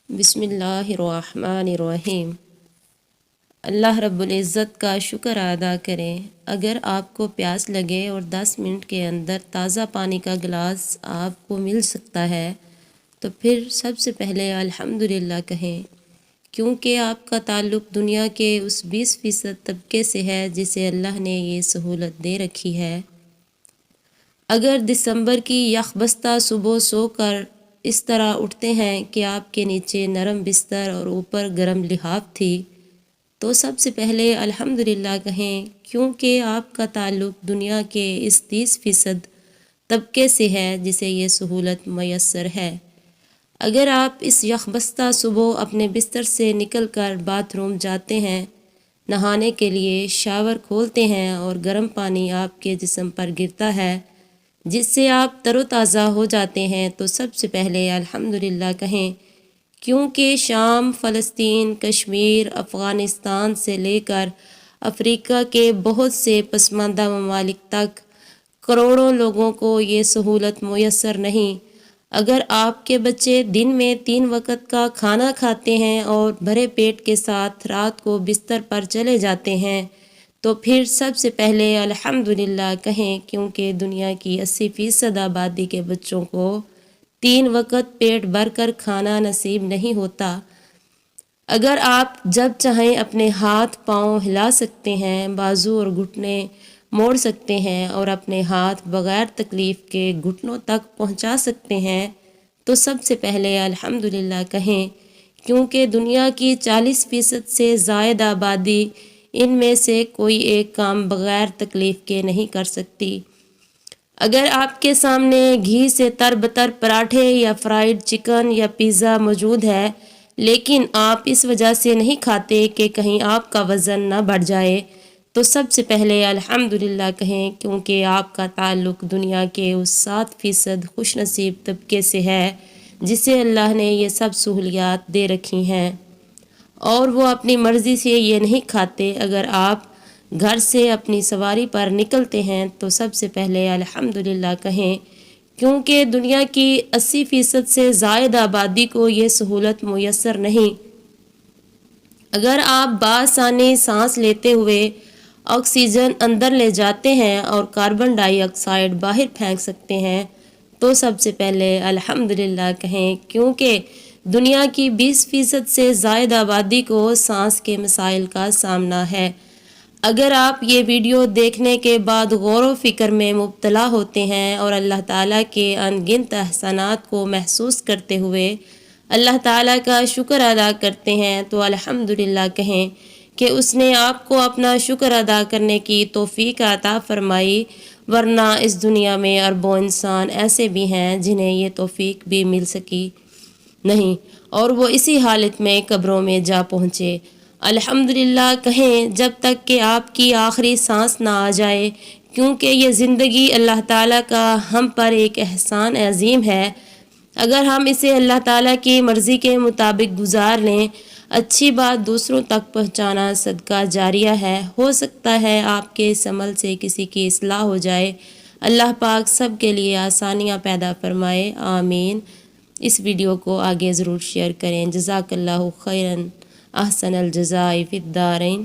بسم اللہ الرحمن الرحیم۔ اللہ رب العزت کا شکر ادا کریں۔ اگر آپ کو پیاس لگے اور 10 منٹ کے اندر تازہ پانی کا گلاس آپ کو مل سکتا ہے تو پھر سب سے پہلے الحمدللہ کہیں، کیونکہ آپ کا تعلق دنیا کے اس 20% طبقے سے ہے جسے اللہ نے یہ سہولت دے رکھی ہے۔ اگر دسمبر کی یخبستہ صبح سو کر اس طرح اٹھتے ہیں کہ آپ کے نیچے نرم بستر اور اوپر گرم لحاف تھی تو سب سے پہلے الحمدللہ کہیں، کیونکہ آپ کا تعلق دنیا کے اس 30% طبقے سے ہے جسے یہ سہولت میسر ہے۔ اگر آپ اس یخبستہ صبح اپنے بستر سے نکل کر باتھ روم جاتے ہیں، نہانے کے لیے شاور کھولتے ہیں اور گرم پانی آپ کے جسم پر گرتا ہے جس سے آپ تر و تازہ ہو جاتے ہیں تو سب سے پہلے الحمدللہ کہیں، کیونکہ شام، فلسطین، کشمیر، افغانستان سے لے کر افریقہ کے بہت سے پسماندہ ممالک تک کروڑوں لوگوں کو یہ سہولت میسر نہیں۔ اگر آپ کے بچے دن میں 3 وقت کا کھانا کھاتے ہیں اور بھرے پیٹ کے ساتھ رات کو بستر پر چلے جاتے ہیں تو پھر سب سے پہلے الحمدللہ کہیں، کیونکہ دنیا کی 80% آبادی کے بچوں کو 3 وقت پیٹ بھر کر کھانا نصیب نہیں ہوتا۔ اگر آپ جب چاہیں اپنے ہاتھ پاؤں ہلا سکتے ہیں، بازو اور گھٹنے موڑ سکتے ہیں اور اپنے ہاتھ بغیر تکلیف کے گھٹنوں تک پہنچا سکتے ہیں تو سب سے پہلے الحمدللہ کہیں، کیونکہ دنیا کی 40% سے زائد آبادی ان میں سے کوئی ایک کام بغیر تکلیف کے نہیں کر سکتی۔ اگر آپ کے سامنے گھی سے تر بتر پراٹھے یا فرائیڈ چکن یا پیزا موجود ہے لیکن آپ اس وجہ سے نہیں کھاتے کہ کہیں آپ کا وزن نہ بڑھ جائے تو سب سے پہلے الحمدللہ کہیں، کیونکہ آپ کا تعلق دنیا کے اس 7% خوش نصیب طبقے سے ہے جسے اللہ نے یہ سب سہولیات دے رکھی ہیں اور وہ اپنی مرضی سے یہ نہیں کھاتے۔ اگر آپ گھر سے اپنی سواری پر نکلتے ہیں تو سب سے پہلے الحمدللہ کہیں، کیونکہ دنیا کی 80% سے زائد آبادی کو یہ سہولت میسر نہیں۔ اگر آپ بآسانی سانس لیتے ہوئے آکسیجن اندر لے جاتے ہیں اور کاربن ڈائی آکسائیڈ باہر پھینک سکتے ہیں تو سب سے پہلے الحمدللہ کہیں، کیونکہ دنیا کی 20% سے زائد آبادی کو سانس کے مسائل کا سامنا ہے۔ اگر آپ یہ ویڈیو دیکھنے کے بعد غور و فکر میں مبتلا ہوتے ہیں اور اللہ تعالیٰ کے ان گنت احسانات کو محسوس کرتے ہوئے اللہ تعالیٰ کا شکر ادا کرتے ہیں تو الحمدللہ کہیں کہ اس نے آپ کو اپنا شکر ادا کرنے کی توفیق عطا فرمائی، ورنہ اس دنیا میں اربوں انسان ایسے بھی ہیں جنہیں یہ توفیق بھی مل سکی نہیں اور وہ اسی حالت میں قبروں میں جا پہنچے۔ الحمدللہ کہیں جب تک کہ آپ کی آخری سانس نہ آ جائے، کیونکہ یہ زندگی اللہ تعالیٰ کا ہم پر ایک احسان عظیم ہے۔ اگر ہم اسے اللہ تعالیٰ کی مرضی کے مطابق گزار لیں، اچھی بات دوسروں تک پہنچانا صدقہ جاریہ ہے، ہو سکتا ہے آپ کے اس عمل سے کسی کی اصلاح ہو جائے۔ اللہ پاک سب کے لیے آسانیاں پیدا فرمائے، آمین۔ اس ویڈیو کو آگے ضرور شیئر کریں۔ جزاک اللہ خیراً، احسن الجزاء فی الدارین۔